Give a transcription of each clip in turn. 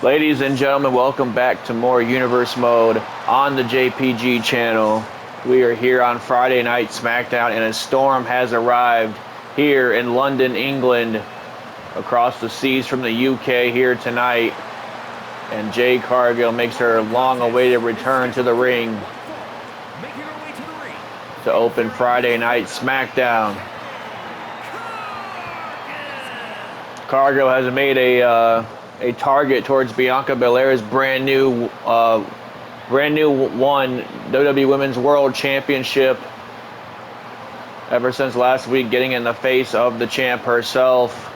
Ladies and gentlemen, welcome back to more Universe Mode on the JPG channel. We are here on Friday Night Smackdown, and a storm has arrived here in London, England, across the seas from the UK here tonight. And Jade Cargill makes her long-awaited return to the ring to open Friday Night Smackdown. Cargill has made a target towards Bianca Belair's brand new one WWE Women's World Championship. Ever since last week, getting in the face of the champ herself.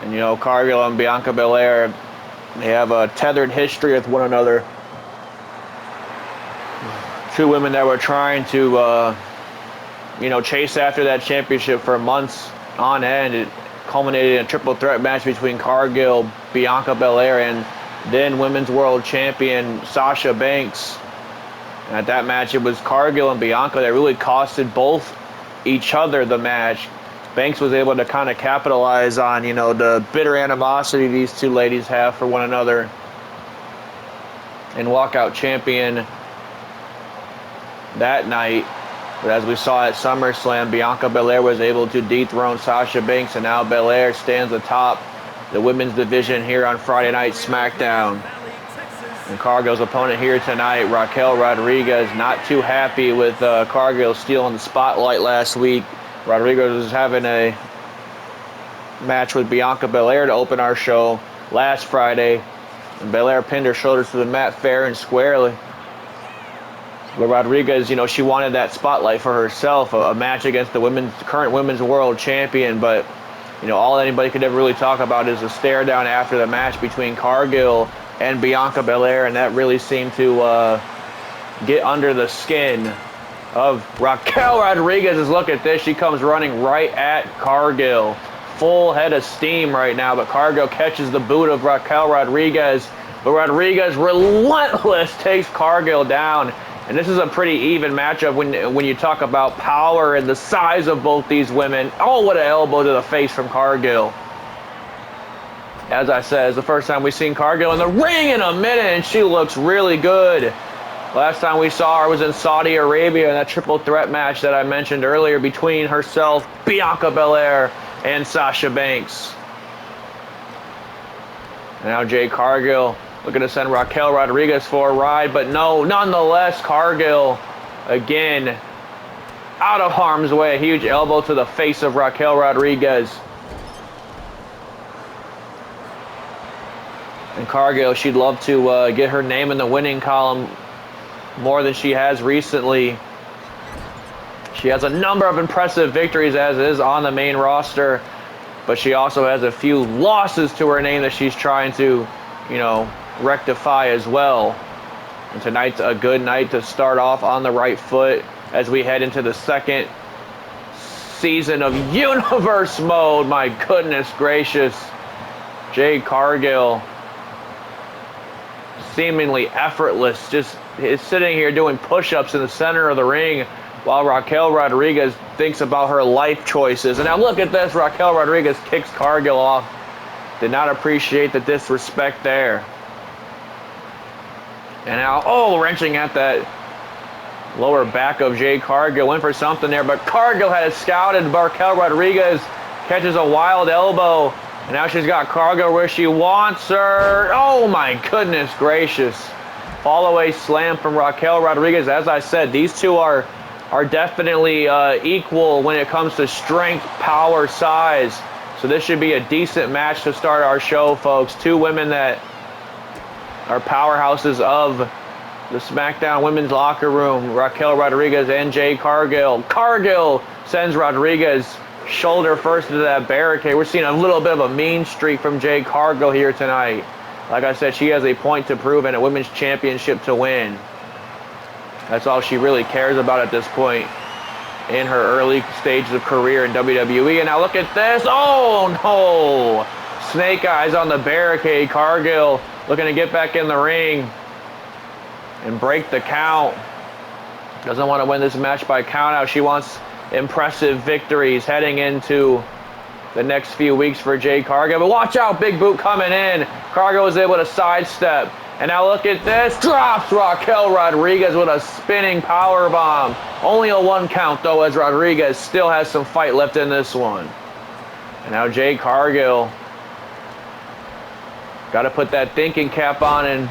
And you know, Cargill and Bianca Belair, they have a tethered history with one another. Two women that were trying to, chase after that championship for months on end. It culminated in a triple threat match between Cargill, Bianca Belair, and then Women's World Champion Sasha Banks. And at that match, it was Cargill and Bianca that really costed both each other the match. Banks was able to kind of capitalize on, the bitter animosity these two ladies have for one another and walk out champion that night. But as we saw at SummerSlam, Bianca Belair was able to dethrone Sasha Banks, and now Belair stands atop the women's division here on Friday Night Smackdown. And Cargill's opponent here tonight, Raquel Rodriguez, not too happy with Cargill stealing the spotlight last week. Rodriguez was having a match with Bianca Belair to open our show last Friday, and Belair pinned her shoulders to the mat fair and squarely. But Rodriguez, she wanted that spotlight for herself, a match against the current women's world champion. But, all anybody could ever really talk about is a stare down after the match between Cargill and Bianca Belair, and that really seemed to get under the skin of Raquel Rodriguez. Look at this. She comes running right at Cargill. Full head of steam right now, but Cargill catches the boot of Raquel Rodriguez. But Rodriguez, relentless, takes Cargill down. And this is a pretty even matchup when you talk about power and the size of both these women. Oh, what an elbow to the face from Cargill. As I said, it's the first time we've seen Cargill in the ring in a minute, and she looks really good. Last time we saw her was in Saudi Arabia in that triple threat match that I mentioned earlier between herself, Bianca Belair, and Sasha Banks. And now Jade Cargill looking to send Raquel Rodriguez for a ride, but no, nonetheless, Cargill, again, out of harm's way. A huge elbow to the face of Raquel Rodriguez. And Cargill, she'd love to get her name in the winning column more than she has recently. She has a number of impressive victories as is on the main roster, but she also has a few losses to her name that she's trying to, rectify as well. And tonight's a good night to start off on the right foot as we head into the second season of Universe Mode. My goodness gracious. Jade Cargill, seemingly effortless, just is sitting here doing push-ups in the center of the ring while Raquel Rodriguez thinks about her life choices. And now look at this. Raquel Rodriguez kicks Cargill off. Did not appreciate the disrespect there. And now, wrenching at that lower back of Jade Cargill. Went for something there, but Cargill had it scouted. Raquel Rodriguez catches a wild elbow. And now she's got Cargill where she wants her. Oh my goodness gracious. Fall-away slam from Raquel Rodriguez. As I said, these two are definitely equal when it comes to strength, power, size. So this should be a decent match to start our show, folks. Two women that are powerhouses of the SmackDown women's locker room, Raquel Rodriguez and Jade Cargill. Cargill sends Rodriguez shoulder first into that barricade. We're seeing a little bit of a mean streak from Jade Cargill here tonight. Like I said, she has a point to prove and a women's championship to win. That's all she really cares about at this point in her early stages of career in WWE. And now look at this. Oh no! Snake eyes on the barricade. Cargill looking to get back in the ring and break the count. Doesn't want to win this match by count out. She wants impressive victories heading into the next few weeks for Jade Cargill. But watch out, big boot coming in. Cargill was able to sidestep. And now look at this. Drops Raquel Rodriguez with a spinning power bomb. Only a 1 count, though, as Rodriguez still has some fight left in this one. And now Jade Cargill got to put that thinking cap on and,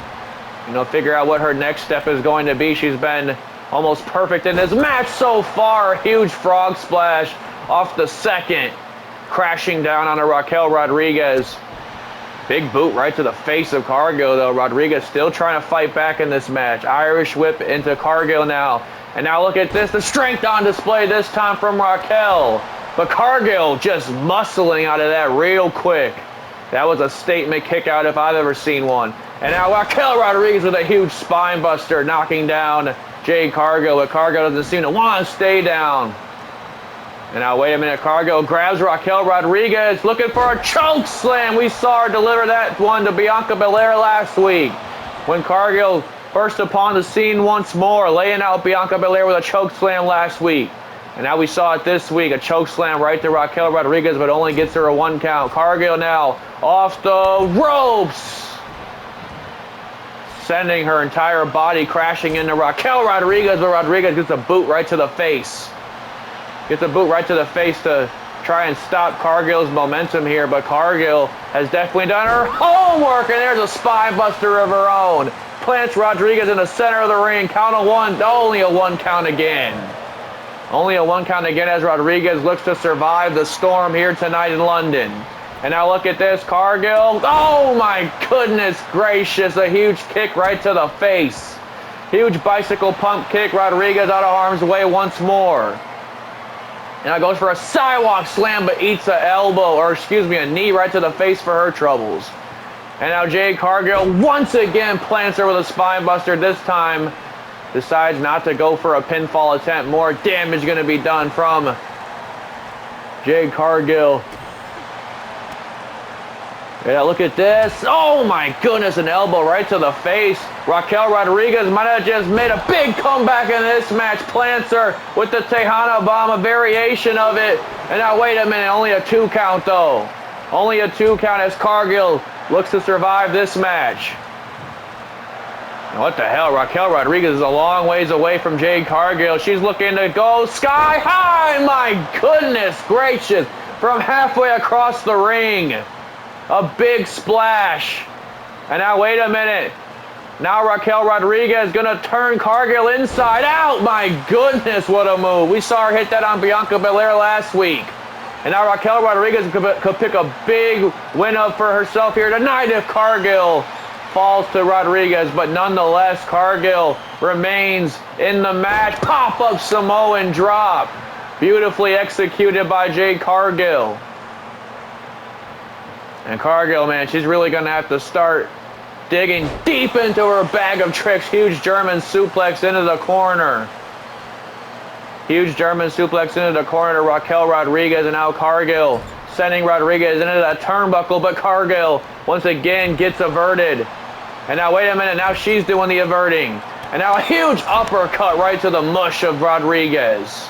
figure out what her next step is going to be. She's been almost perfect in this match so far. A huge frog splash off the second, crashing down on a Raquel Rodriguez. Big boot right to the face of Cargill, though. Rodriguez still trying to fight back in this match. Irish whip into Cargill now. And now look at this. The strength on display this time from Raquel. But Cargill just muscling out of that real quick. That was a statement kick out if I've ever seen one. And now Raquel Rodriguez with a huge spine buster, knocking down Jade Cargill. But Cargill doesn't seem to want to stay down. And now, wait a minute, Cargill grabs Raquel Rodriguez, looking for a choke slam. We saw her deliver that one to Bianca Belair last week, when Cargill burst upon the scene once more, laying out Bianca Belair with a choke slam last week. And now we saw it this week, a choke slam right to Raquel Rodriguez, but only gets her a 1 count. Cargill now off the ropes, sending her entire body crashing into Raquel Rodriguez, but Rodriguez gets a boot right to the face. Gets a boot right to the face to try and stop Cargill's momentum here, but Cargill has definitely done her homework, and there's a spine buster of her own. Plants Rodriguez in the center of the ring. Count of 1, only a 1 count again. Only a 1 count again as Rodriguez looks to survive the storm here tonight in London. And now look at this, Cargill. Oh my goodness gracious, a huge kick right to the face. Huge bicycle pump kick, Rodriguez out of harm's way once more. And now goes for a sidewalk slam, but eats a knee right to the face for her troubles. And now Jade Cargill once again plants her with a spine buster. This time decides not to go for a pinfall attempt. More damage going to be done from Jade Cargill. Yeah, look at this. Oh my goodness, an elbow right to the face. Raquel Rodriguez might have just made a big comeback in this match. Plants her with the Tejana bomb, a variation of it. And now wait a minute, only a 2 count though. Only a 2 count as Cargill looks to survive this match. And what the hell, Raquel Rodriguez is a long ways away from Jade Cargill. She's looking to go sky high, my goodness gracious. From halfway across the ring. A big splash. And now wait a minute. Now Raquel Rodriguez gonna turn Cargill inside out. My goodness, what a move. We saw her hit that on Bianca Belair last week. And now Raquel Rodriguez could pick a big win up for herself here tonight if Cargill falls to Rodriguez. But nonetheless, Cargill remains in the match. Pop-up Samoan drop. Beautifully executed by Jade Cargill. And Cargill, man, she's really going to have to start digging deep into her bag of tricks. Huge German suplex into the corner. Huge German suplex into the corner to Raquel Rodriguez. And now Cargill sending Rodriguez into that turnbuckle. But Cargill, once again, gets averted. And now, wait a minute, now she's doing the averting. And now a huge uppercut right to the mush of Rodriguez.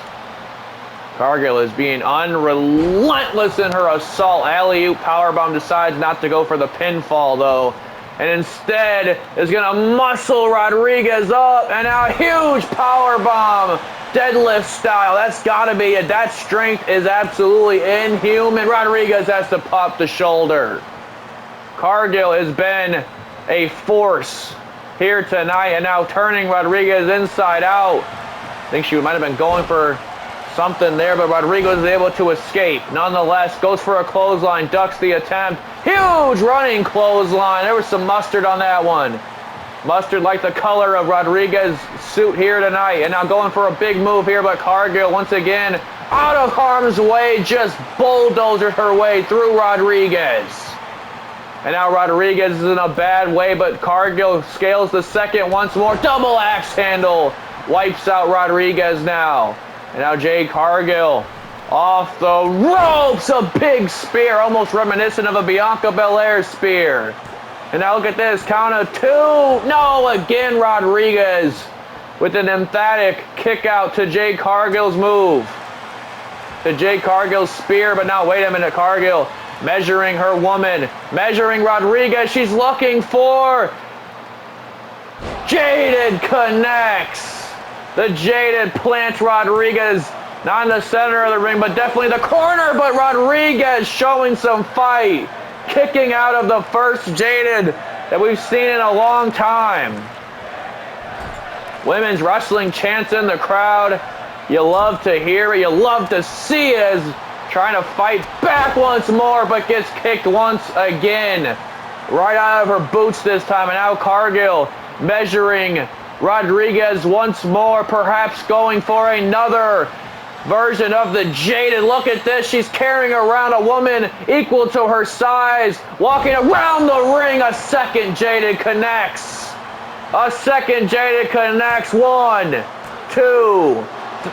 Cargill is being unrelentless in her assault. Alley-oop powerbomb, decides not to go for the pinfall, though. And instead is going to muscle Rodriguez up. And now a huge powerbomb, deadlift style. That's got to be it. That strength is absolutely inhuman. Rodriguez has to pop the shoulder. Cargill has been a force here tonight. And now turning Rodriguez inside out. I think she might have been going for something there, but Rodriguez is able to escape. Nonetheless, goes for a clothesline, ducks the attempt. Huge running clothesline. There was some mustard on that one. Mustard like the color of Rodriguez's suit here tonight. And now going for a big move here, but Cargill once again out of harm's way, just bulldozers her way through Rodriguez. And now Rodriguez is in a bad way, but Cargill scales the second once more. Double axe handle wipes out Rodriguez now. And now Jade Cargill off the ropes, a big spear, almost reminiscent of a Bianca Belair spear. And now look at this, count of 2. No, again Rodriguez with an emphatic kick out to Jade Cargill's move. to Jade Cargill's spear, but now wait a minute, Cargill measuring her woman, measuring Rodriguez. She's looking for Jaded, connects. The Jaded plants Rodriguez, not in the center of the ring, but definitely the corner, but Rodriguez showing some fight, kicking out of the first Jaded that we've seen in a long time. Women's wrestling chants in the crowd. You love to hear it. You love to see it as trying to fight back once more, but gets kicked once again. Right out of her boots this time. And now Cargill measuring Rodriguez once more, perhaps going for another version of the Jaded. Look at this. She's carrying around a woman equal to her size, walking around the ring. A second Jaded connects. A second Jaded connects. 1, 2.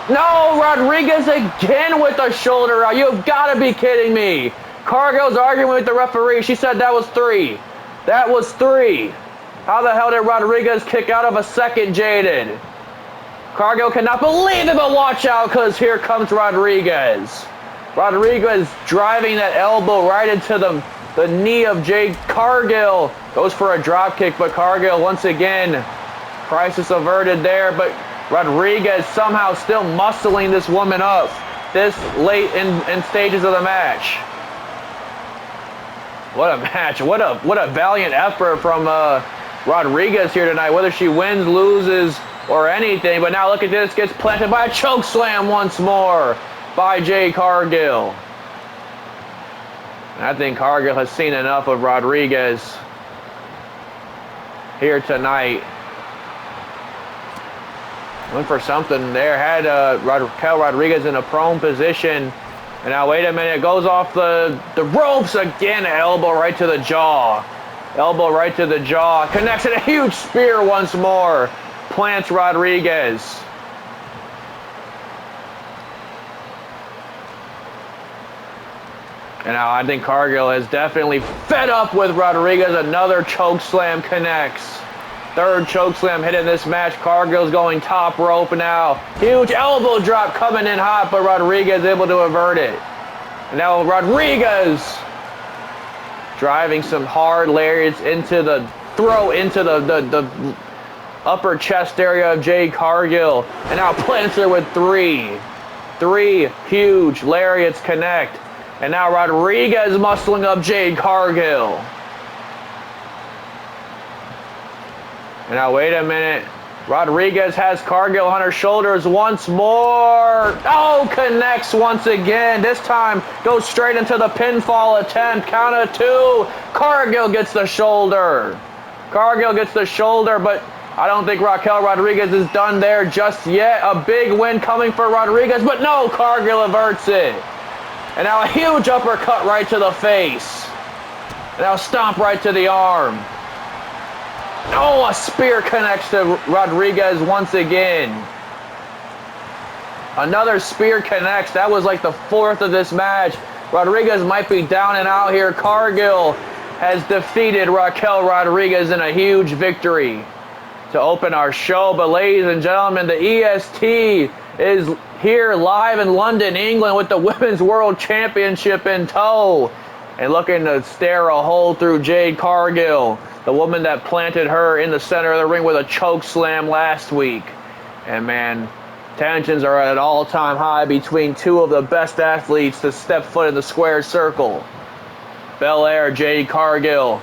No, Rodriguez again with the shoulder out. You've got to be kidding me. Cargill's arguing with the referee. She said that was 3. That was 3. How the hell did Rodriguez kick out of a second Jaded? Cargill cannot believe it, but watch out, because here comes Rodriguez. Rodriguez driving that elbow right into the knee of Jade Cargill. Goes for a drop kick, but Cargill once again, crisis averted there, but Rodriguez somehow still muscling this woman up this late in stages of the match. What a match. What a valiant effort from Rodriguez here tonight, whether she wins, loses, or anything. But now look at this, gets planted by a choke slam once more by Jade Cargill. And I think Cargill has seen enough of Rodriguez here tonight. Went for something there, had Raquel Rodriguez in a prone position. And now wait a minute, goes off the ropes again, elbow right to the jaw. Elbow right to the jaw, connects it, a huge spear once more. Plants Rodriguez. And now I think Cargill is definitely fed up with Rodriguez. Another choke slam connects. Third choke slam hit in this match. Cargill's going top rope now. Huge elbow drop coming in hot, but Rodriguez able to avert it. And now Rodriguez driving some hard lariats into the throat, into the upper chest area of Jade Cargill. And now plants her with 3. 3 huge lariats connect. And now Rodriguez muscling up Jade Cargill. And now wait a minute. Rodriguez has Cargill on her shoulders once more. Oh, connects once again. This time goes straight into the pinfall attempt. Count of 2. Cargill gets the shoulder. Cargill gets the shoulder, but I don't think Raquel Rodriguez is done there just yet. A big win coming for Rodriguez, but no, Cargill averts it. And now a huge uppercut right to the face. And now stomp right to the arm. Oh, a spear connects to Rodriguez once again. Another spear connects. That was like the 4th of this match. Rodriguez might be down and out here. Cargill has defeated Raquel Rodriguez in a huge victory to open our show. But ladies and gentlemen, the EST is here live in London, England, with the Women's World Championship in tow. And looking to stare a hole through Jade Cargill, the woman that planted her in the center of the ring with a choke slam last week. And man, tensions are at an all-time high between 2 of the best athletes to step foot in the square circle. Belair, Jade Cargill.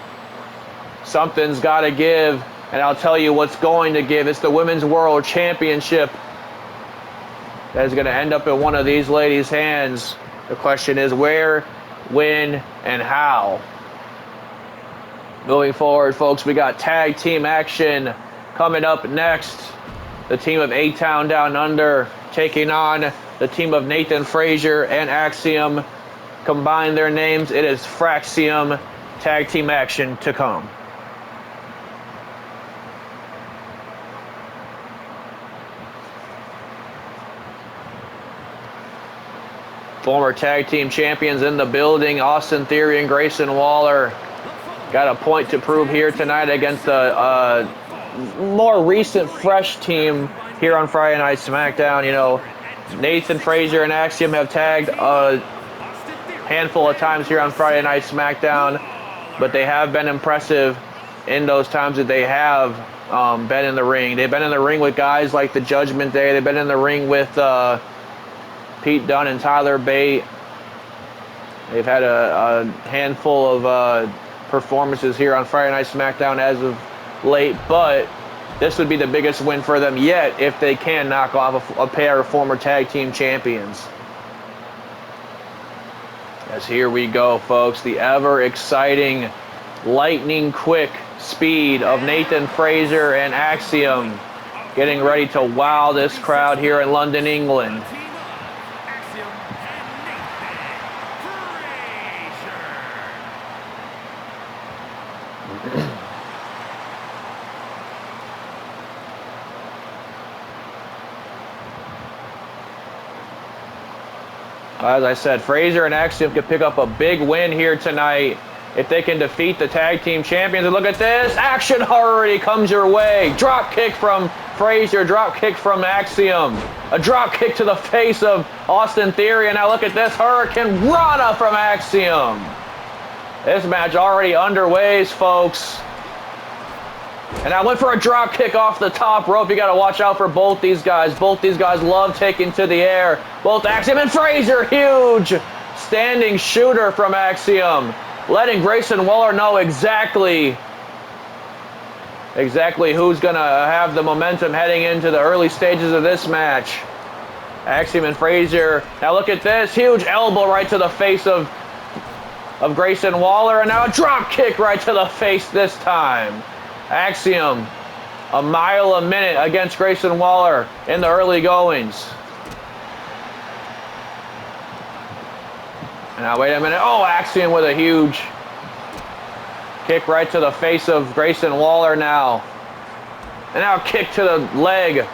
Something's got to give, and I'll tell you what's going to give. It's the Women's World Championship that is going to end up in one of these ladies' hands. The question is where, when, and how. Moving forward, folks, we got tag team action coming up next. The team of A-Town Down Under taking on the team of Nathan Frazier and Axiom. Combine their names, it is Fraxiom. Tag team action to come. Former tag team champions in the building, Austin Theory and Grayson Waller. Got a point to prove here tonight against a more recent, fresh team here on Friday Night SmackDown. You know, Nathan Frazier and Axiom have tagged a handful of times here on Friday Night SmackDown, but they have been impressive in those times that they have been in the ring. They've been in the ring with guys like the Judgment Day. They've been in the ring with Pete Dunne and Tyler Bate. They've had a handful of performances here on Friday Night SmackDown as of late, but this would be the biggest win for them yet if they can knock off a pair of former tag team champions. As here we go, folks, the ever exciting, lightning quick speed of Nathan Frazier and Axiom getting ready to wow this crowd here in London, England. As I said, Frazier and Axiom could pick up a big win here tonight if they can defeat the tag team champions. And look at this. Action already comes your way. Drop kick from Frazier. Drop kick from Axiom. A drop kick to the face of Austin Theory. And now look at this. Hurricane Rana from Axiom. This match already underway, folks. And I went for a drop kick off the top rope. You got to watch out for both these guys. Both these guys love taking to the air. Both Axiom and Frazier. Huge standing shooter from Axiom. Letting Grayson Waller know exactly who's going to have the momentum heading into the early stages of this match. Axiom and Frazier. Now look at this. Huge elbow right to the face of Grayson Waller. And now a drop kick right to the face this time. Axiom, a mile a minute against Grayson Waller in the early goings. And now wait a minute. Oh, Axiom with a huge kick right to the face of Grayson Waller now. And now kick to the leg.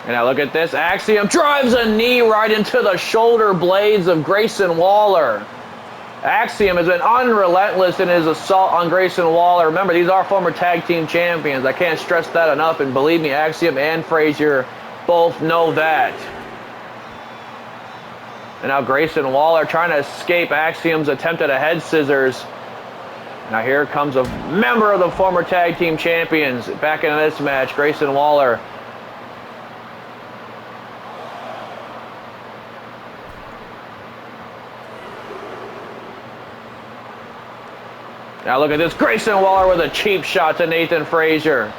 And now look at this. Axiom drives a knee right into the shoulder blades of Grayson Waller. Axiom has been unrelentless in his assault on Grayson Waller. Remember, these are former tag team champions. I can't stress that enough. And believe me, Axiom and Frazier both know that. And now Grayson Waller trying to escape Axiom's attempt at a head scissors. Now here comes a member of the former tag team champions back into this match, Grayson Waller. Now look at this. Grayson Waller with a cheap shot to Nathan Frazier.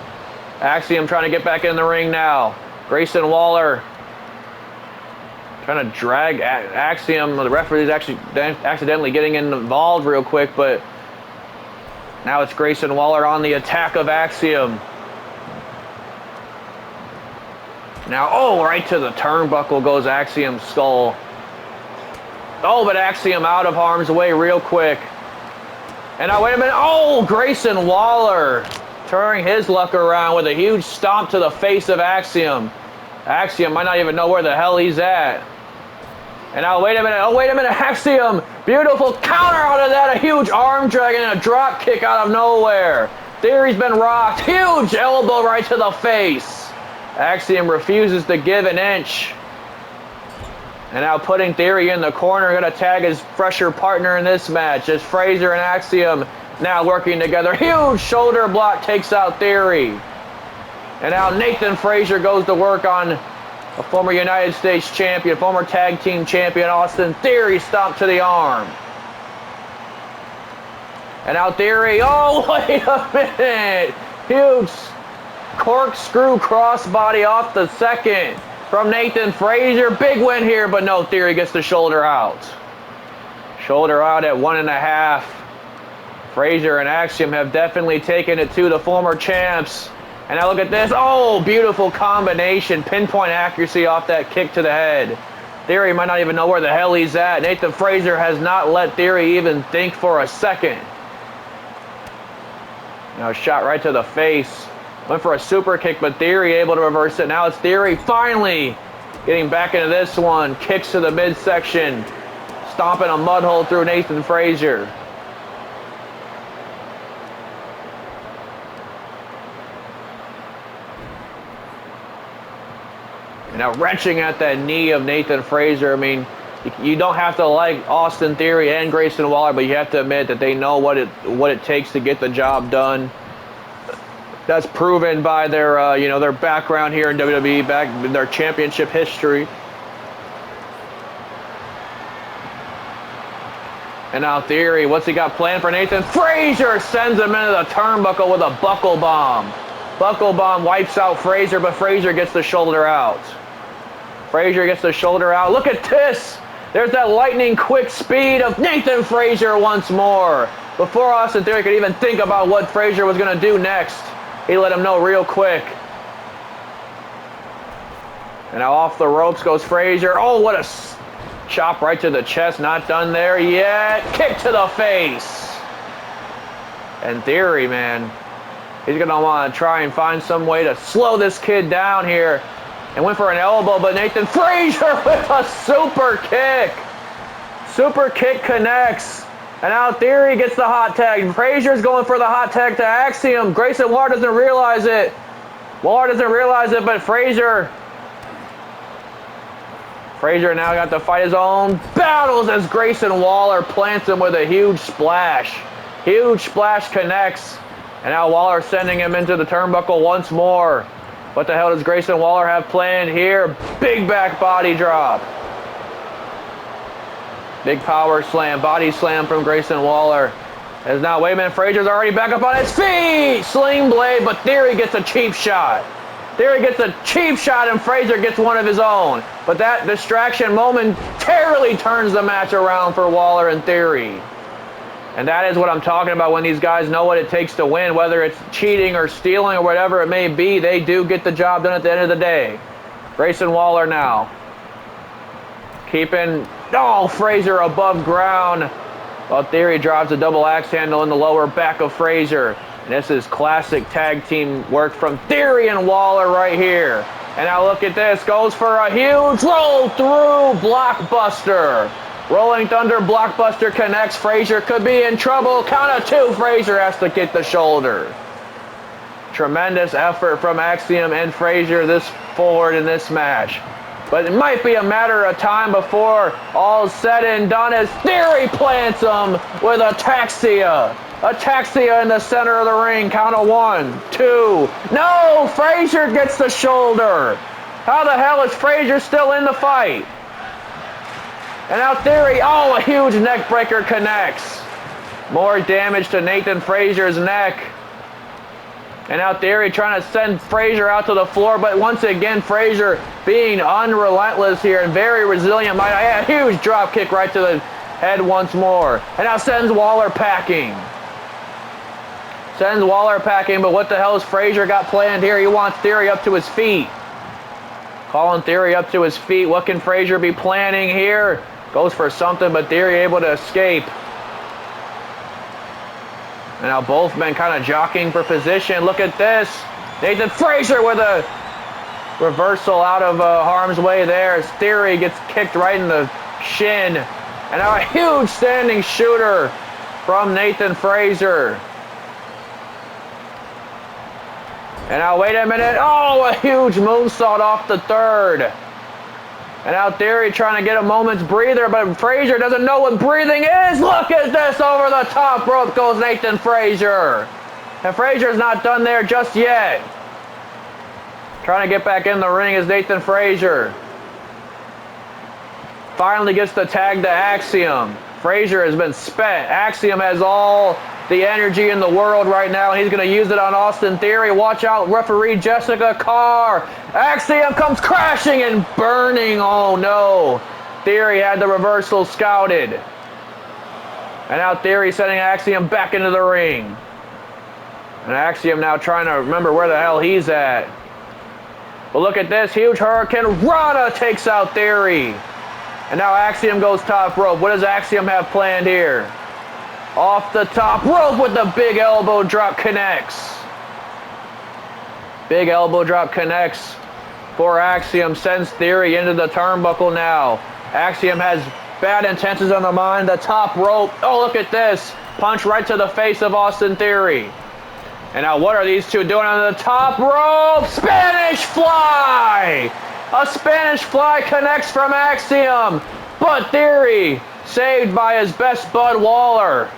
Axiom trying to get back in the ring now. Grayson Waller trying to drag Axiom. The referee's actually accidentally getting involved real quick, but now it's Grayson Waller on the attack of Axiom. Now, oh, right to the turnbuckle goes Axiom's skull. Oh, but Axiom out of harm's way real quick. And now, wait a minute. Oh, Grayson Waller turning his luck around with a huge stomp to the face of Axiom. Axiom might not even know where the hell he's at. And now, wait a minute. Oh, wait a minute. Axiom, beautiful counter out of that. A huge arm drag and a drop kick out of nowhere. Theory's been rocked. Huge elbow right to the face. Axiom refuses to give an inch. And now putting Theory in the corner, going to tag his fresher partner in this match. As Frazier and Axiom now working together. Huge shoulder block takes out Theory. And now Nathan Frazier goes to work on a former United States champion, former tag team champion, Austin Theory, stomp to the arm. And now Theory, oh, wait a minute. Huge corkscrew crossbody off the second from Nathan Frazier. Big win here, but no, Theory gets the shoulder out. Shoulder out at 1.5. Frazier and Axiom have definitely taken it to the former champs. And now look at this. Oh, beautiful combination. Pinpoint accuracy off that kick to the head. Theory might not even know where the hell he's at. Nathan Frazier has not let Theory even think for a second. Now a shot right to the face. Went for a super kick, but Theory able to reverse it. Now it's Theory finally getting back into this one. Kicks to the midsection. stomping a mud hole through Nathan Frazier. And now wrenching at that knee of Nathan Frazier. I mean, you don't have to like Austin Theory and Grayson Waller, but you have to admit that they know what it takes to get the job done. That's proven by their their background here in WWE, back in their championship history. And now Theory, what's he got planned for Nathan? Frazier sends him into the turnbuckle with a buckle bomb. Buckle bomb wipes out Frazier, but Frazier gets the shoulder out. Frazier gets the shoulder out. Look at this. There's that lightning quick speed of Nathan Frazier once more. Before Austin Theory could even think about what Frazier was going to do next, he let him know real quick. And now off the ropes goes Frazier. Oh, what a chop right to the chest. Not done there yet. Kick to the face. And Theory, man, he's going to want to try and find some way to slow this kid down here. And went for an elbow, but Nathan Frazier with a super kick. Super kick connects. And now Theory gets the hot tag. Frazier's going for the hot tag to Axiom. Grayson Waller doesn't realize it. Waller doesn't realize it, but Frazier now got to fight his own battles as Grayson Waller plants him with a huge splash. Huge splash connects. And now Waller sending him into the turnbuckle once more. What the hell does Grayson Waller have planned here? Big back body drop. Big power slam, body slam from Grayson Waller. As now, wait a minute, Frazier's already back up on his feet. Sling blade, but Theory gets a cheap shot. Theory gets a cheap shot and Frazier gets one of his own. But that distraction momentarily turns the match around for Waller and Theory. And that is what I'm talking about when these guys know what it takes to win, whether it's cheating or stealing or whatever it may be, they do get the job done at the end of the day. Grayson Waller now. Keeping, Frazier above ground. While Theory drives a double axe handle in the lower back of Frazier. And this is classic tag team work from Theory and Waller right here. And now look at this, goes for a huge roll through blockbuster. Rolling Thunder blockbuster connects. Frazier could be in trouble. Count of two. Frazier has to get the shoulder. Tremendous effort from Axiom and Frazier this forward in this match. But it might be a matter of time before all is said and done as Theory plants him with Ataxia. Ataxia in the center of the ring. Count of 1, 2. No! Frazier gets the shoulder. How the hell is Frazier still in the fight? And now Theory, a huge neck breaker connects. More damage to Nathan Frazier's neck. And now Theory trying to send Frazier out to the floor, but once again, Frazier being unrelentless here and very resilient. A huge drop kick right to the head once more. And now sends Waller packing. Sends Waller packing, but what the hell has Frazier got planned here? He wants Theory up to his feet. Calling Theory up to his feet. What can Frazier be planning here? Goes for something, but Theory able to escape. And now both men kind of jockeying for position. Look at this. Nathan Frazier with a reversal out of harm's way there as Theory gets kicked right in the shin. And now a huge standing shooter from Nathan Frazier. And now wait a minute. A huge moonsault off the third. And now Theory trying to get a moment's breather, but Frazier doesn't know what breathing is. Look at this, over the top rope goes Nathan Frazier. And Frazier's not done there just yet. Trying to get back in the ring is Nathan Frazier. Finally gets the tag to Axiom. Frazier has been spent. Axiom has all the energy in the world right now, and he's going to use it on Austin Theory. Watch out, referee Jessica Carr. Axiom comes crashing and burning. Oh no. Theory had the reversal scouted. And now Theory sending Axiom back into the ring. And Axiom now trying to remember where the hell he's at. But look at this, huge Hurricane Rana takes out Theory. And now Axiom goes top rope. What does Axiom have planned here? Off the top rope with the big elbow drop connects. Big elbow drop connects for Axiom. Sends Theory into the turnbuckle now. Axiom has Bad intentions on the mind. The top rope. Oh, look at this. Punch right to the face of Austin Theory. And now what are these two doing on the top rope? Spanish fly! A Spanish fly connects from Axiom. But Theory saved by his best bud Waller.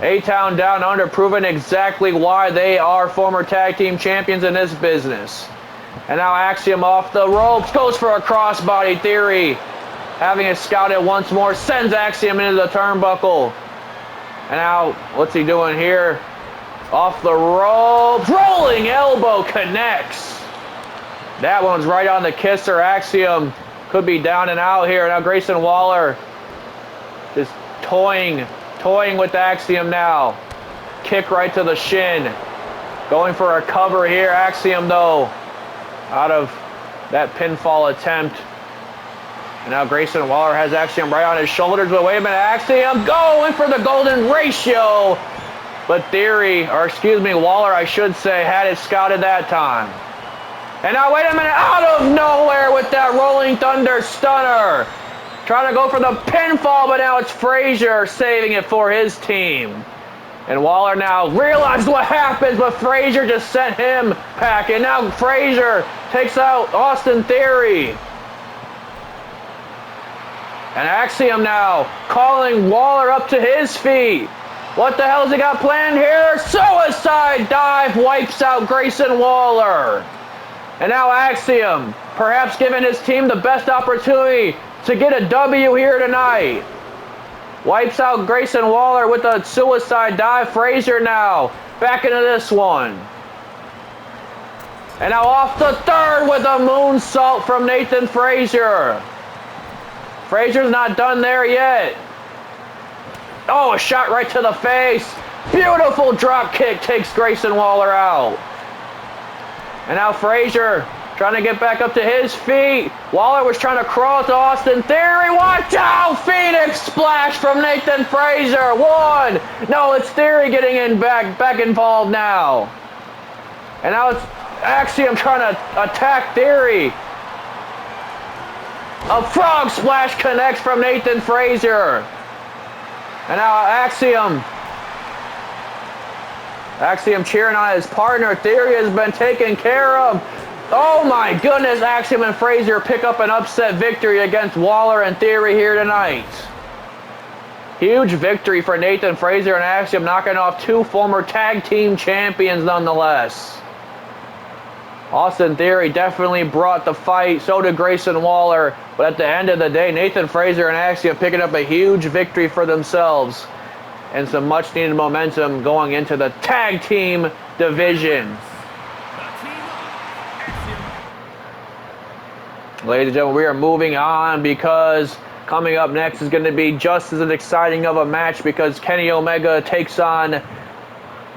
A-Town Down Under proving exactly why they are former tag team champions in this business. And now Axiom off the ropes, goes for a crossbody. Theory, having it scouted once more, sends Axiom into the turnbuckle. And now, what's he doing here? Off the ropes, rolling elbow connects. That one's right on the kisser. Axiom could be down and out here. Now Grayson Waller just toying with Axiom now. Kick right to the shin. Going for a cover here. Axiom, though, out of that pinfall attempt. And now Grayson Waller has Axiom right on his shoulders. But wait a minute, Axiom going for the golden ratio. But Waller, I should say, had it scouted that time. And now, wait a minute, out of nowhere with that Rolling Thunder Stunner. Trying to go for the pinfall, but now it's Frazier saving it for his team. And Waller now realizes what happens, but Frazier just sent him packing. Now Frazier takes out Austin Theory. And Axiom now calling Waller up to his feet. What the hell has he got planned here? Suicide dive wipes out Grayson Waller. And now Axiom, perhaps giving his team the best opportunity to get a W here tonight. Wipes out Grayson Waller with a suicide dive. Frazier now back into this one. And now off the third with a moonsault from Nathan Frazier. Frazier's not done there yet. Oh, a shot right to the face. Beautiful drop kick takes Grayson Waller out. And now Frazier trying to get back up to his feet. Waller was trying to crawl to Austin Theory. Watch out! Phoenix splash from Nathan Frazier. One. No, it's Theory getting in back involved now. And now it's Axiom trying to attack Theory. A frog splash connects from Nathan Frazier. And now Axiom cheering on his partner. Theory has been taken care of. Oh my goodness, Axiom and Frazier pick up an upset victory against Waller and Theory here tonight. Huge victory for Nathan Frazier and Axiom, knocking off two former tag team champions nonetheless. Austin Theory definitely brought the fight, so did Grayson Waller, but at the end of the day, Nathan Frazier and Axiom picking up a huge victory for themselves and some much needed momentum going into the tag team division. Ladies and gentlemen, we are moving on because coming up next is going to be just as exciting of a match because Kenny Omega takes on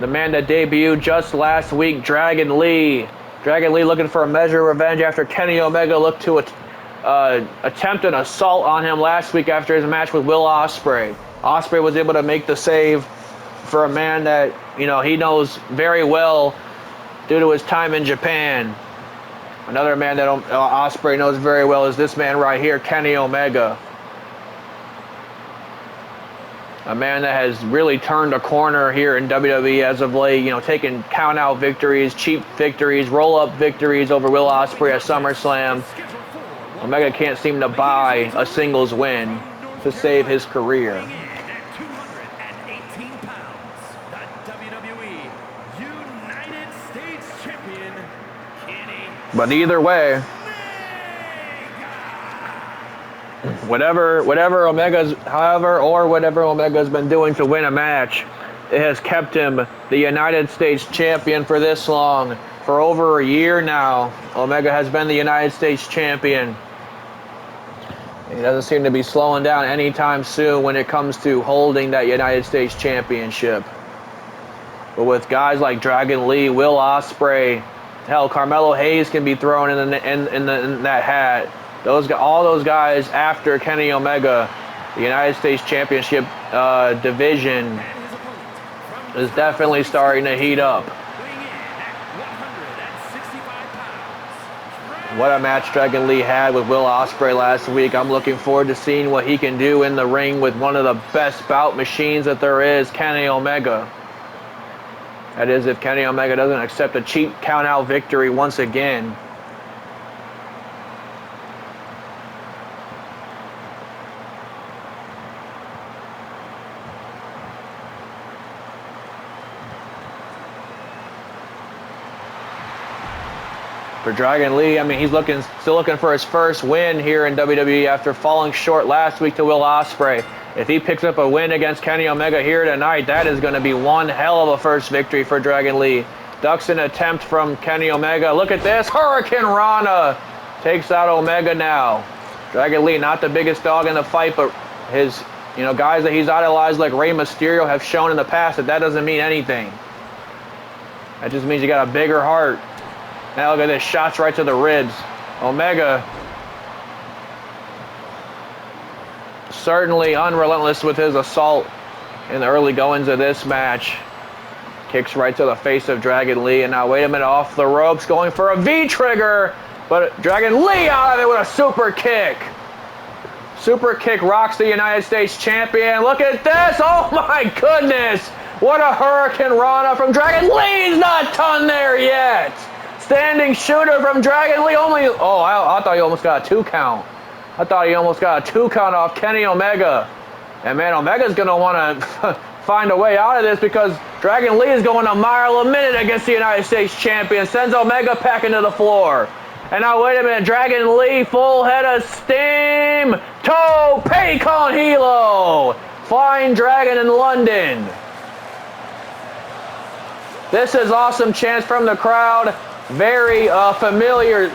the man that debuted just last week, Dragon Lee. Dragon Lee looking for a measure of revenge after Kenny Omega looked to attempt an assault on him last week after his match with Will Ospreay. Ospreay was able to make the save for a man that, he knows very well due to his time in Japan. Another man that Ospreay knows very well is this man right here, Kenny Omega. A man that has really turned a corner here in WWE as of late, taking count-out victories, cheap victories, roll-up victories over Will Ospreay at SummerSlam. Omega can't seem to buy a singles win to save his career. But either way, whatever Omega's been doing to win a match, it has kept him the United States champion for this long. For over a year now, Omega has been the United States champion. He doesn't seem to be slowing down anytime soon when it comes to holding that United States championship. But with guys like Dragon Lee, Will Ospreay, hell, Carmelo Hayes can be thrown in that hat. All those guys after Kenny Omega, the United States Championship division is definitely starting to heat up. What a match Dragon Lee had with Will Ospreay last week. I'm looking forward to seeing what he can do in the ring with one of the best bout machines that there is, Kenny Omega. That is, if Kenny Omega doesn't accept a cheap count-out victory once again. For Dragon Lee, I mean, he's still looking for his first win here in WWE after falling short last week to Will Ospreay. If he picks up a win against Kenny Omega here tonight, that is going to be one hell of a first victory for Dragon Lee. Ducks an attempt from Kenny Omega. Look at this. Hurricane Rana takes out Omega now. Dragon Lee, not the biggest dog in the fight, but his, guys that he's idolized like Rey Mysterio have shown in the past that doesn't mean anything. That just means you got a bigger heart. Now look at this, shots right to the ribs. Omega certainly unrelentless with his assault in the early goings of this match. Kicks right to the face of Dragon Lee, and now wait a minute, off the ropes, going for a V-trigger, but Dragon Lee out of it with a super kick. Super kick rocks the United States champion. Look at this, oh my goodness. What a Hurricane Rana from Dragon Lee. He's not done there yet. Standing shooter from Dragon Lee. I thought he almost got a 2 count. I thought he almost got a 2 count off Kenny Omega. And man, Omega's going to want to find a way out of this because Dragon Lee is going a mile a minute against the United States champion. Sends Omega packing to the floor. And now wait a minute, Dragon Lee, full head of steam. Toe Paycon Hilo. Flying Dragon in London. This is awesome chants from the crowd. Very familiar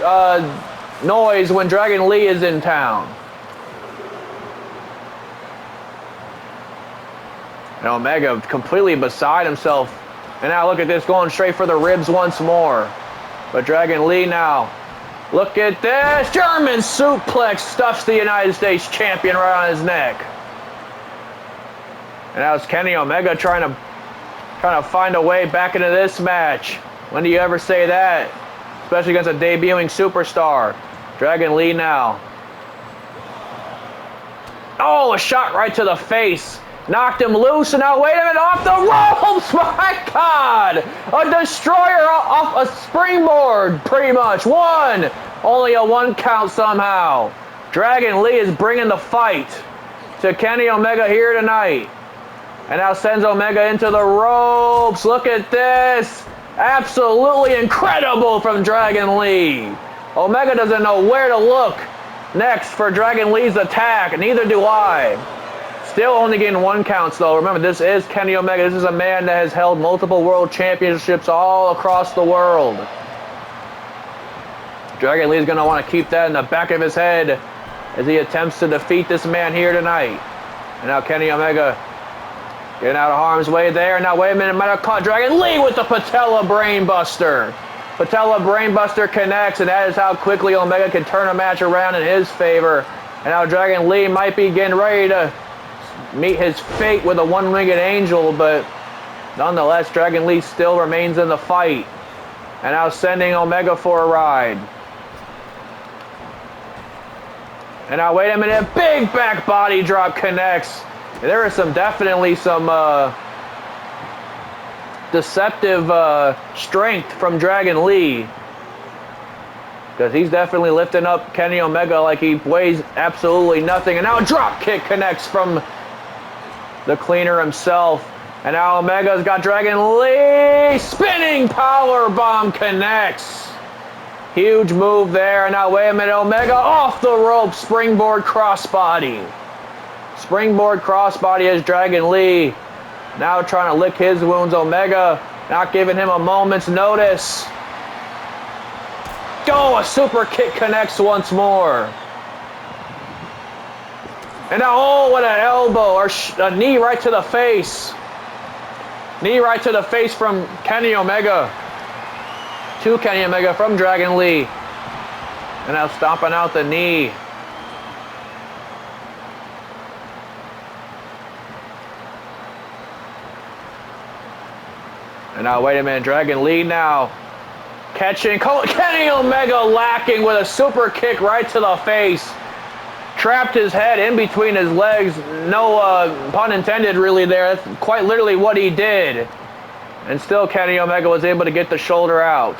noise when Dragon Lee is in town. And Omega completely beside himself. And now look at this, going straight for the ribs once more. But Dragon Lee now, look at this. German suplex stuffs the United States champion right on his neck. And now it's Kenny Omega trying to find a way back into this match. When do you ever say that? Especially against a debuting superstar. Dragon Lee now. Oh, a shot right to the face. Knocked him loose, and now wait a minute, off the ropes. My God. A destroyer off a springboard, pretty much. Only a 1 count somehow. Dragon Lee is bringing the fight to Kenny Omega here tonight. And now sends Omega into the ropes. Look at this. Absolutely incredible from Dragon Lee. Omega doesn't know where to look next for Dragon Lee's attack. Neither do I. Still only getting 1 counts though. Remember, this is Kenny Omega. This is a man that has held multiple world championships all across the world. Dragon Lee is going to want to keep that in the back of his head as he attempts to defeat this man here tonight. And now Kenny Omega getting out of harm's way there. Now, wait a minute. Might have caught Dragon Lee with the Patella Brainbuster. Patella Brainbuster connects, and that is how quickly Omega can turn a match around in his favor. And now Dragon Lee might be getting ready to meet his fate with a one-winged angel, but nonetheless, Dragon Lee still remains in the fight. And now sending Omega for a ride. And now, wait a minute. Big back body drop connects. There is definitely some deceptive strength from Dragon Lee, because he's definitely lifting up Kenny Omega like he weighs absolutely nothing. And now a drop kick connects from the cleaner himself. And now Omega's got Dragon Lee. Spinning power bomb connects. Huge move there. And now wait a minute, Omega off the rope, springboard crossbody. Springboard crossbody as Dragon Lee now trying to lick his wounds. Omega not giving him a moment's notice. A super kick connects once more. And now, what an elbow, or a knee right to the face. Knee right to the face from Kenny Omega. To Kenny Omega from Dragon Lee. And now stomping out the knee. And now, wait a minute, Dragon Lee now Catching Kenny Omega lacking with a super kick right to the face. Trapped his head in between his legs. No pun intended really there. That's quite literally what he did. And still Kenny Omega was able to get the shoulder out.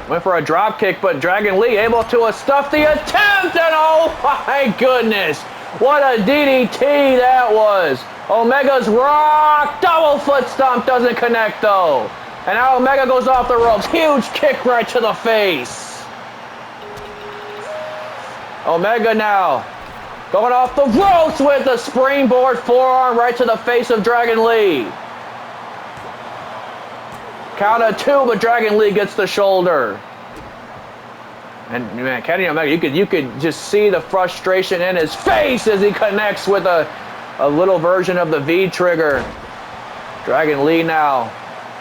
Went for a drop kick, but Dragon Lee able to stuff the attempt, and oh my goodness, what a DDT that was. Omega's rock double foot stomp doesn't connect though. And now Omega goes off the ropes. Huge kick right to the face. Omega now going off the ropes with the springboard forearm right to the face of Dragon Lee. Count of 2, but Dragon Lee gets the shoulder. And man, Kenny Omega, you could just see the frustration in his face as he connects with a little version of the V trigger. Dragon Lee now,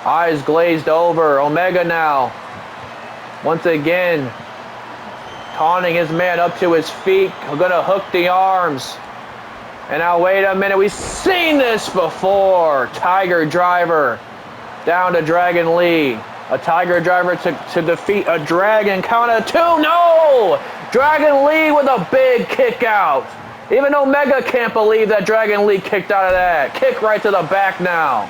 eyes glazed over. Omega now, once again, taunting his man up to his feet. Gonna hook the arms. And now wait a minute, we've seen this before. Tiger driver. Down to Dragon Lee. A Tiger driver to defeat a Dragon. Count of 2. No! Dragon Lee with a big kick out. Even Omega can't believe that Dragon Lee kicked out of that. Kick right to the back now.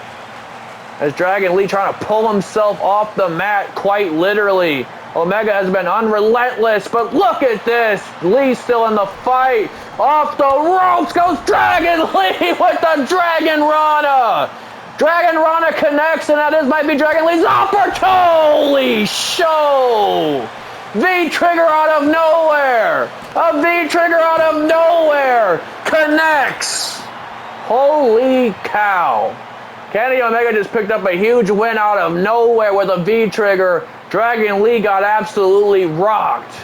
As Dragon Lee trying to pull himself off the mat, quite literally. Omega has been unrelentless, but look at this. Lee still in the fight. Off the ropes goes Dragon Lee with the Dragon Rana. Dragon Rana connects, and this might be Dragon Lee's opportunity. Show! V-trigger out of nowhere. A V-trigger out of nowhere. Connects. Holy cow. Kenny Omega just picked up a huge win out of nowhere with a V-trigger. Dragon Lee got absolutely rocked.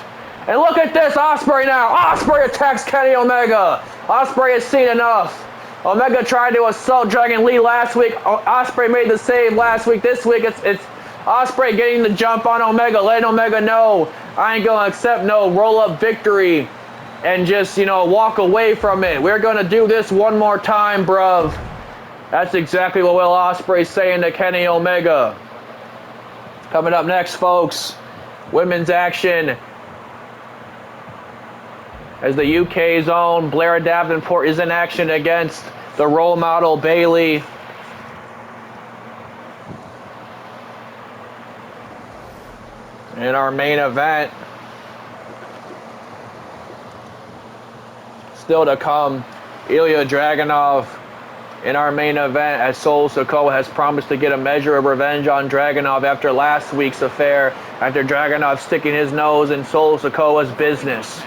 And look at this, Ospreay now. Ospreay attacks Kenny Omega. Ospreay has seen enough. Omega tried to assault Dragon Lee last week. Ospreay made the save last week. This week it's Ospreay getting the jump on Omega, letting Omega know I ain't gonna accept no roll-up victory and just, walk away from it. We're gonna do this one more time, bruv. That's exactly what Will Ospreay's saying to Kenny Omega. Coming up next, folks, women's action. As the UK's own Blair Davenport is in action against the role model Bayley. In our main event, still to come, Ilya Dragunov in our main event, as Sikoa has promised to get a measure of revenge on Dragunov after last week's affair, after Dragunov sticking his nose in Sikoa's business.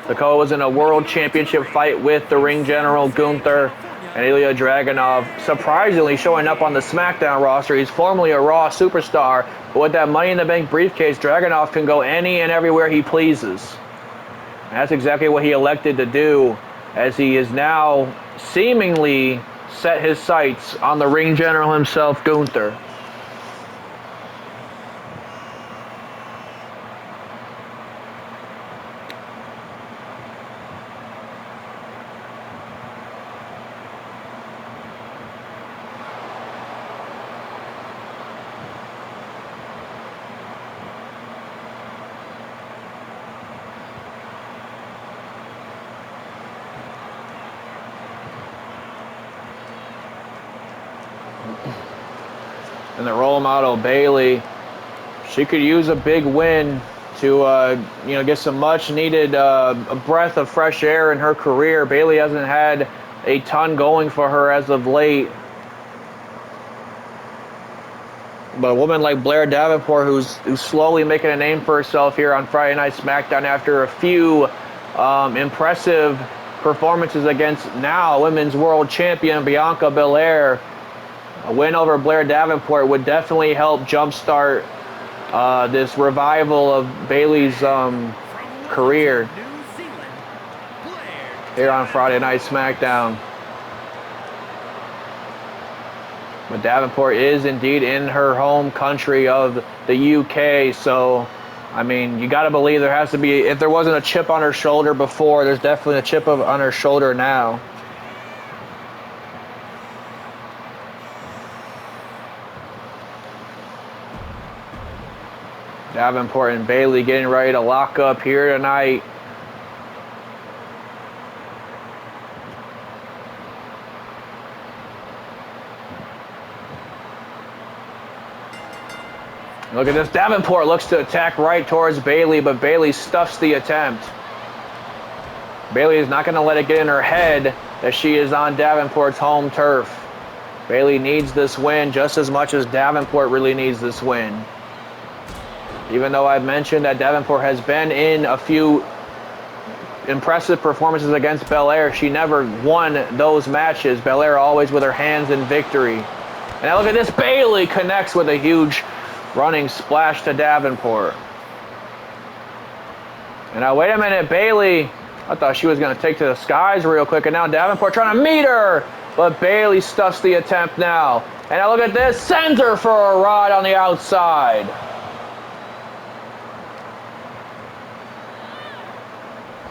Sikoa was in a world championship fight with the ring general Gunther, and Ilya Dragunov surprisingly showing up on the Smackdown roster. He's formerly a Raw superstar, but with that Money in the Bank briefcase, Dragunov can go any and everywhere he pleases. And that's exactly what he elected to do, as he is now seemingly set his sights on the ring general himself, Gunther. And the role model Bayley, she could use a big win to get some much needed a breath of fresh air in her career. Bayley hasn't had a ton going for her as of late. But a woman like Blair Davenport, who's slowly making a name for herself here on Friday Night SmackDown after a few impressive performances against now women's world champion Bianca Belair. A win over Blair Davenport would definitely help jumpstart this revival of Bayley's career here on Friday Night SmackDown. But Davenport is indeed in her home country of the UK, so I mean, you got to believe there has to be, if there wasn't a chip on her shoulder before, there's definitely a chip on her shoulder now. Davenport and Bayley getting ready to lock up here tonight. Look at this. Davenport looks to attack right towards Bayley, but Bayley stuffs the attempt. Bayley is not going to let it get in her head that she is on Davenport's home turf. Bayley needs this win just as much as Davenport really needs this win. Even though I've mentioned that Davenport has been in a few impressive performances against Belair, she never won those matches. Belair always with her hands in victory. And now look at this. Bayley connects with a huge running splash to Davenport. And now wait a minute, Bayley, I thought she was going to take to the skies real quick, and now Davenport trying to meet her, but Bayley stuffs the attempt now. And now look at this, sends her for a ride on the outside.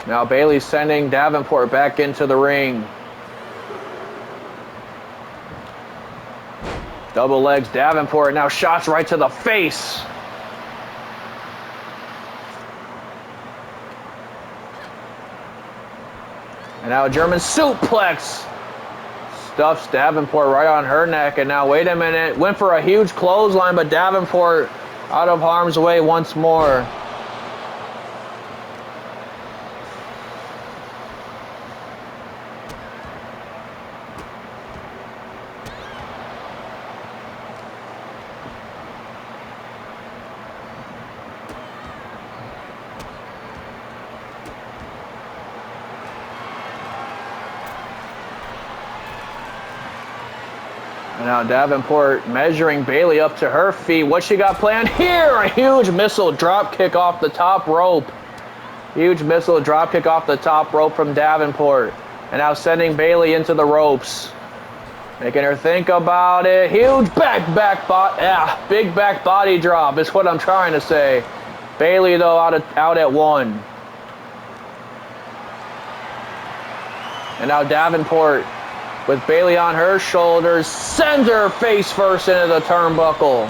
Now Bayley sending Davenport back into the ring. Double legs Davenport, now shots right to the face. And now a German suplex. Stuffs Davenport right on her neck. And now wait a minute, went for a huge clothesline, but Davenport out of harm's way once more. Now Davenport measuring Bayley up to her feet. What she got planned here? A huge missile drop kick off the top rope. Huge missile drop kick off the top rope from Davenport. And now sending Bayley into the ropes. Making her think about it. Huge big back body drop is what I'm trying to say. Bayley though out at one. And now Davenport with Bayley on her shoulders, sends her face first into the turnbuckle.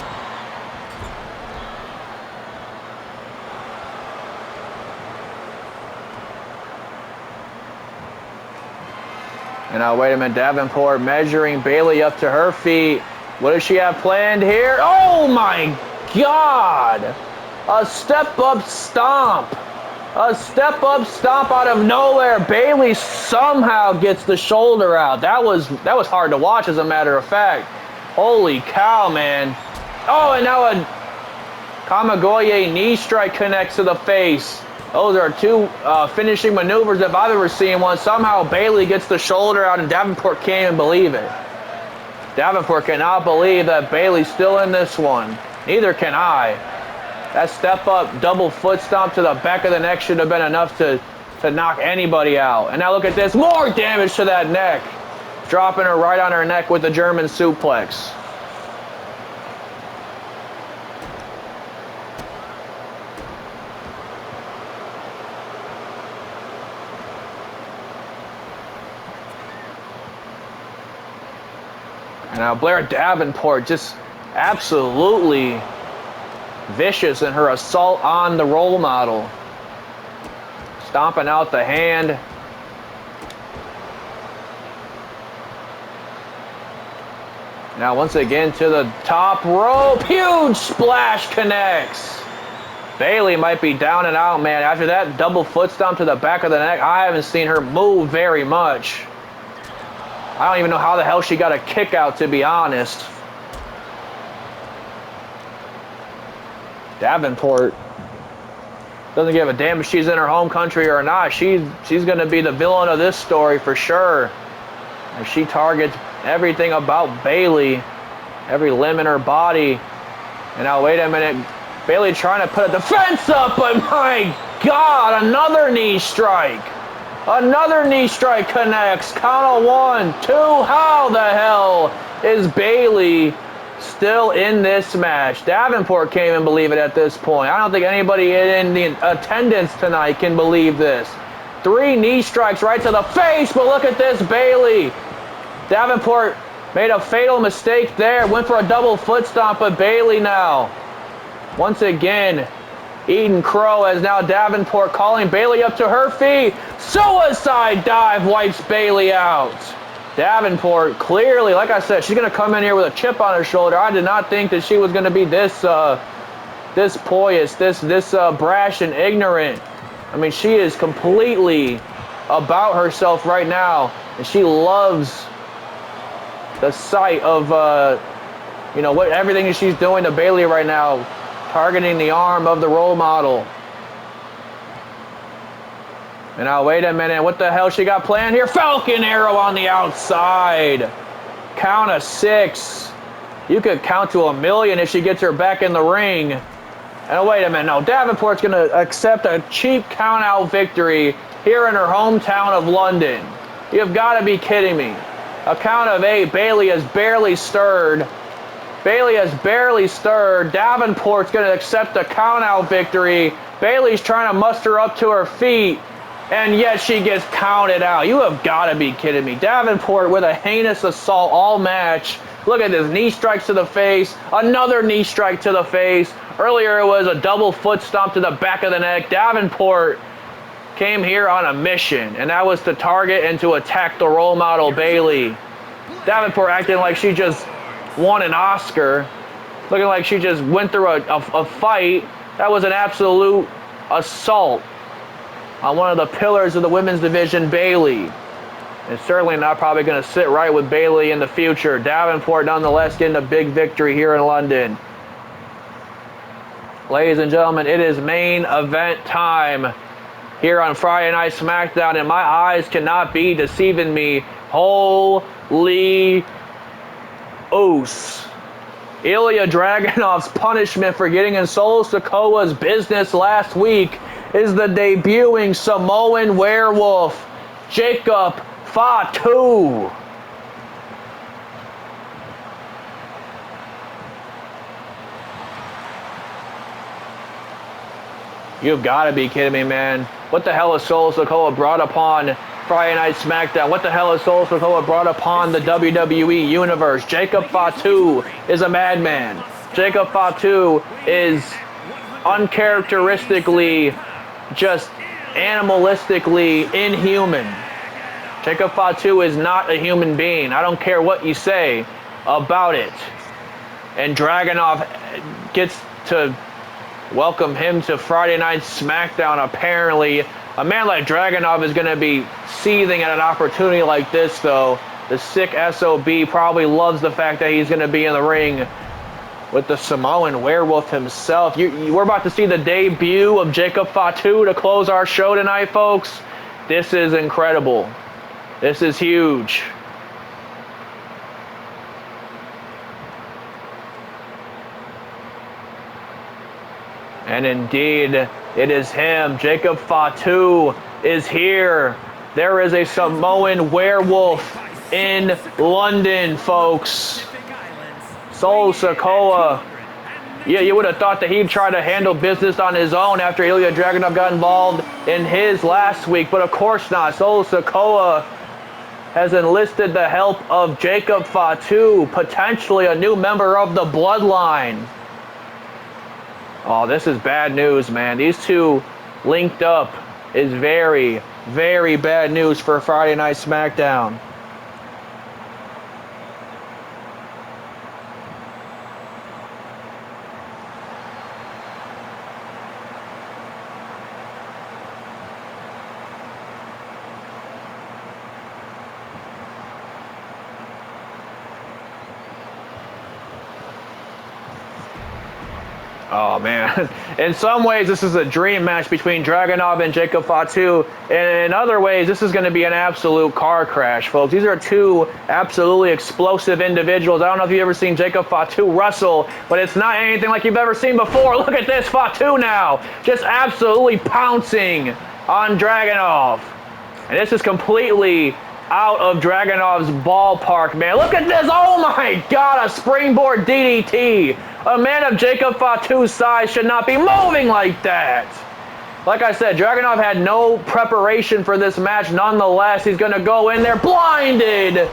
And now wait a minute, Davenport measuring Bayley up to her feet. What does she have planned here? Oh my God! A step-up stomp. A step-up stomp out of nowhere. Bayley somehow gets the shoulder out. That was hard to watch, as a matter of fact. Holy cow, man. Oh, and now a Kamigoye knee strike connects to the face. Those are two finishing maneuvers if I've ever seen one. Somehow Bayley gets the shoulder out, and Davenport can't even believe it. Davenport cannot believe that Bayley's still in this one. Neither can I. That step-up double foot stomp to the back of the neck should have been enough to knock anybody out. And now look at this. More damage to that neck. Dropping her right on her neck with the German suplex. And now Blair Davenport just absolutely vicious in her assault on the role model. Stomping out the hand. Now once again to the top rope. Huge splash connects. Bayley might be down and out, man. After that double foot stomp to the back of the neck, I haven't seen her move very much. I don't even know how the hell she got a kick out, to be honest. Davenport doesn't give a damn if she's in her home country or not. She's going to be the villain of this story for sure. And she targets everything about Bayley, every limb in her body. And now wait a minute, Bayley trying to put a defense up, but my God, another knee strike. Another knee strike connects. Count of 1, 2. How the hell is Bayley still in this match? Davenport can't even believe it at this point. I don't think anybody in the attendance tonight can believe this. 3 knee strikes right to the face, but look at this, Bayley. Davenport made a fatal mistake there. Went for a double foot stomp, but Bayley now, once again, eating crow as now Davenport calling Bayley up to her feet. Suicide dive wipes Bayley out. Davenport clearly, like I said, she's going to come in here with a chip on her shoulder. I did not think that she was going to be this poised, this brash and ignorant. I mean, she is completely about herself right now, and she loves the sight of what everything that she's doing to Bayley right now, targeting the arm of the role model. And now, wait a minute, what the hell she got planned here? Falcon arrow on the outside. Count of 6. You could count to 1,000,000 if she gets her back in the ring. And wait a minute, no, Davenport's going to accept a cheap count-out victory here in her hometown of London. You've got to be kidding me. A count of 8, Bayley has barely stirred. Bayley has barely stirred. Davenport's going to accept a count-out victory. Bayley's trying to muster up to her feet, and yet she gets counted out. You have got to be kidding me. Davenport with a heinous assault all match. Look at this, knee strikes to the face, another knee strike to the face. Earlier it was a double foot stomp to the back of the neck. Davenport came here on a mission, and that was to target and to attack the role model, Bayley. Davenport acting like she just won an Oscar, looking like she just went through a fight. That was an absolute assault on one of the pillars of the women's division, Bayley. And certainly not probably going to sit right with Bayley in the future. Davenport nonetheless getting a big victory here in London. Ladies and gentlemen, it is main event time here on Friday Night SmackDown, and my eyes cannot be deceiving me. Holy oos. Ilya Dragunov's punishment for getting in Solo Sikoa's business last week is the debuting Samoan werewolf, Jacob Fatu. You've got to be kidding me, man. What the hell is Solo Sikoa brought upon Friday Night SmackDown? What the hell is Solo Sikoa brought upon the WWE Universe? Jacob Fatu is a madman. Jacob Fatu is uncharacteristically, just animalistically inhuman. Jacob Fatu is not a human being. I don't care what you say about it. And Dragunav gets to welcome him to Friday Night SmackDown. Apparently, a man like Dragunov is going to be seething at an opportunity like this, though. The sick SOB probably loves the fact that he's going to be in the ring with the Samoan werewolf himself. We're about to see the debut of Jacob Fatu to close our show tonight, folks. This is incredible. This is huge. And indeed, it is him. Jacob Fatu is here. There is a Samoan werewolf in London, folks. Solo Sikoa. Yeah, you would have thought that he'd try to handle business on his own after Ilya Dragunov got involved in his last week, but of course not. Solo Sikoa has enlisted the help of Jacob Fatu, potentially a new member of the Bloodline. Oh, this is bad news, man. These two linked up is very, very bad news for Friday Night SmackDown. Oh, man. In some ways, this is a dream match between Dragunov and Jacob Fatu. And in other ways, this is going to be an absolute car crash, folks. These are two absolutely explosive individuals. I don't know if you've ever seen Jacob Fatu wrestle, but it's not anything like you've ever seen before. Look at this Fatu now. Just absolutely pouncing on Dragunov. And this is completely out of Dragunov's ballpark, man. Look at this. Oh, my God. A springboard DDT. A man of Jacob Fatu's size should not be moving like that. Like I said, Dragunov had no preparation for this match. Nonetheless, he's going to go in there blinded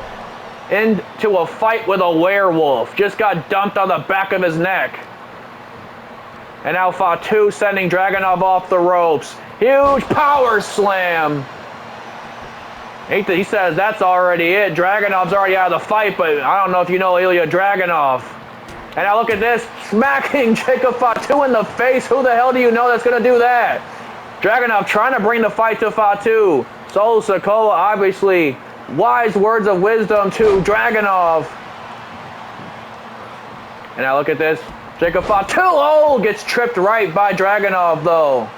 into a fight with a werewolf. Just got dumped on the back of his neck. And now Fatu sending Dragunov off the ropes. Huge power slam. He says that's already it. Dragunov's already out of the fight, but I don't know if you know Ilya Dragunov. And now look at this, smacking Jacob Fatu in the face. Who the hell do you know that's going to do that? Dragunov trying to bring the fight to Fatu. So Sikoa, obviously, wise words of wisdom to Dragunov. And now look at this. Jacob Fatu, oh, gets tripped right by Dragunov, though.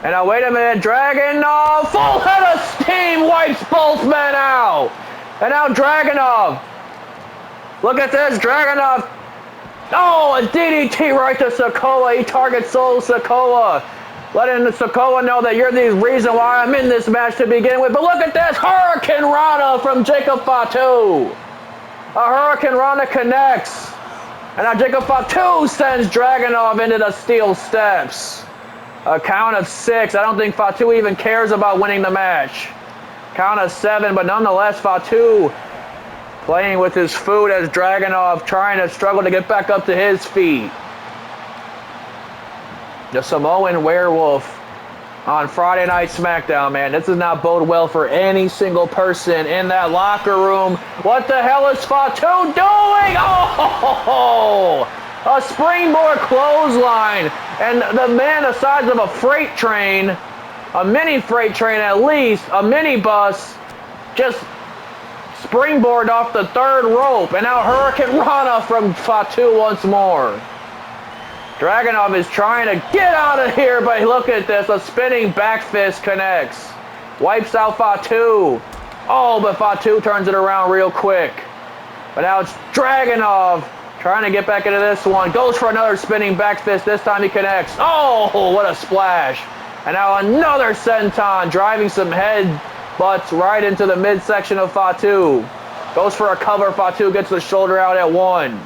And now, wait a minute, Dragunov, full head of steam, wipes both men out. And now Dragunov, look at this, Dragunov, oh, a DDT right to Sikoa. He targets Sol Sikoa, letting Sikoa know that you're the reason why I'm in this match to begin with. But look at this, Hurricane Rana from Jacob Fatu. A Hurricane Rana connects. And now Jacob Fatu sends Dragunov into the steel steps. A count of 6. I don't think Fatu even cares about winning the match. Count of 7, but nonetheless, Fatu playing with his food as Dragunov trying to struggle to get back up to his feet. The Samoan Werewolf on Friday Night SmackDown, man. This does not bode well for any single person in that locker room. What the hell is Fatu doing? Oh! A springboard clothesline. And the man the size of a freight train, a mini freight train at least, a minibus, just springboard off the 3rd rope. And now Hurricane Rana from Fatu once more. Dragunov is trying to get out of here, but look at this. A spinning back fist connects. Wipes out Fatu. Oh, but Fatu turns it around real quick. But now it's Dragunov trying to get back into this one. Goes for another spinning back fist. This time he connects. Oh, what a splash. And now another senton, driving some head butts right into the midsection of Fatu. Goes for a cover. Fatu gets the shoulder out at 1.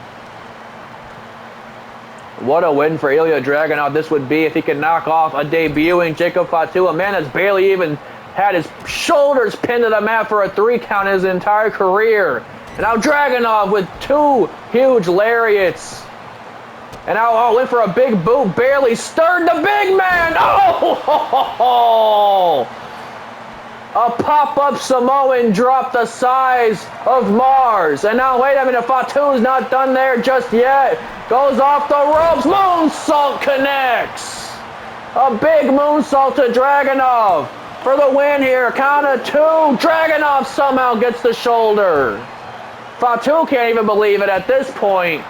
What a win for Ilya Dragunov this would be if he could knock off a debuting Jacob Fatu, a man that's barely even had his shoulders pinned to the mat for a 3 count his entire career. And now Dragunov with 2 huge lariats. And now went for a big boot, barely stirred the big man. Oh! A pop-up Samoan drop the size of Mars. And now, wait a minute, Fatu's not done there just yet. Goes off the ropes, moonsault connects. A big moonsault to Dragunov for the win here. Count of 2, Dragunov somehow gets the shoulder. Fatu can't even believe it at this point.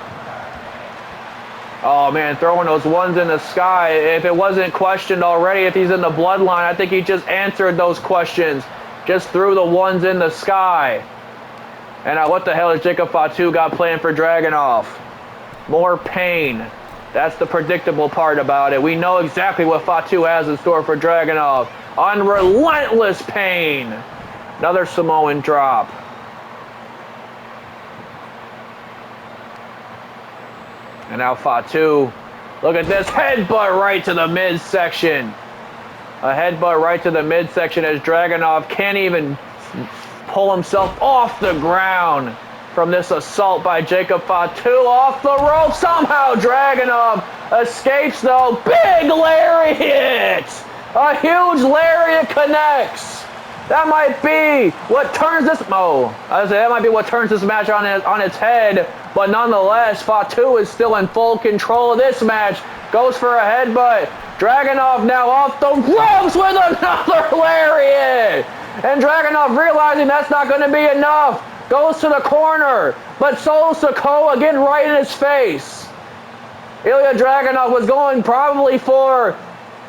Oh man, throwing those ones in the sky. If it wasn't questioned already, if he's in the bloodline, I think he just answered those questions. Just threw the ones in the sky. And what the hell has Jacob Fatu got planned for Dragunov? More pain. That's the predictable part about it. We know exactly what Fatu has in store for Dragunov. Unrelentless pain. Another Samoan drop. And now Fatu, look at this, headbutt right to the midsection. A headbutt right to the midsection as Dragunov can't even pull himself off the ground from this assault by Jacob Fatu. Off the rope, somehow Dragunov escapes though. Big lariat! A huge lariat connects. That might be what turns this, that might be what turns this match on its head. But nonetheless, Fatu is still in full control of this match. Goes for a headbutt. Dragunov now off the ropes with another lariat. And Dragunov realizing that's not going to be enough. Goes to the corner. But Sol Sikoa getting right in his face. Ilya Dragunov was going probably for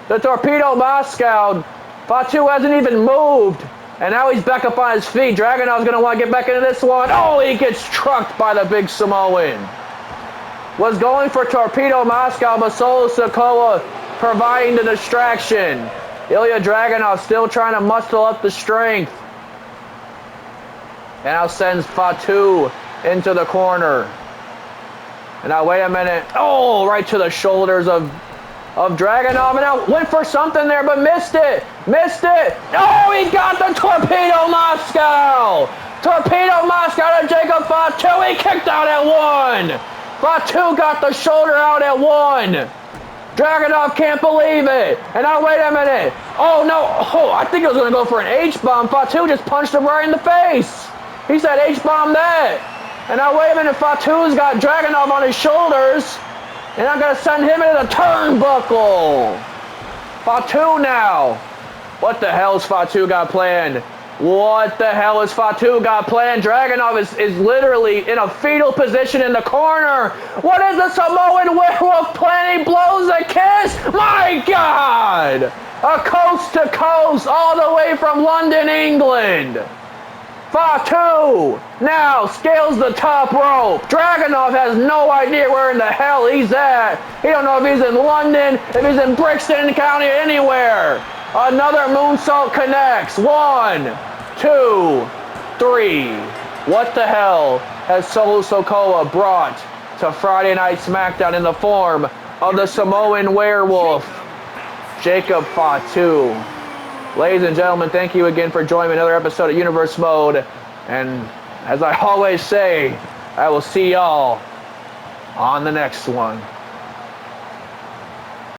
the Torpedo Moscow. Fatu hasn't even moved. And now he's back up on his feet. Dragunov's going to want to get back into this one. Oh, he gets trucked by the big Samoan. Was going for Torpedo Moscow, but Sol Sikoa providing the distraction. Ilya Dragunov still trying to muscle up the strength. And now sends Fatu into the corner. And now, wait a minute. Oh, right to the shoulders of Dragunov. And now went for something there, but missed it. Oh, he got the Torpedo Moscow. Torpedo Moscow to Jacob Fatu. He kicked out at 1. Fatu got the shoulder out at 1. Dragunav can't believe it. And now, wait a minute. Oh, no. Oh, I think it was going to go for an H-bomb. Fatu just punched him right in the face. He said H-bomb that. And now, wait a minute. Fatu's got Dragunav on his shoulders. And I'm going to send him into the turnbuckle. Fatu now. What the hell has Fatu got planned? What the hell has Fatu got planned? Dragunav is literally in a fetal position in the corner. What is the Samoan Werewolf planning? He blows a kiss. My God! A coast to coast all the way from London, England. Fatu now scales the top rope. Dragunav has no idea where in the hell he's at. He don't know if he's in London, if he's in Brixton County, anywhere. Another moonsault connects. 1, 2, 3. What the hell has Sikoa brought to Friday Night Smackdown in the form of the Samoan Werewolf, Jacob Fatu? Ladies and gentlemen, thank you again for joining me another episode of Universe Mode. And as I always say, I will see y'all on the next one.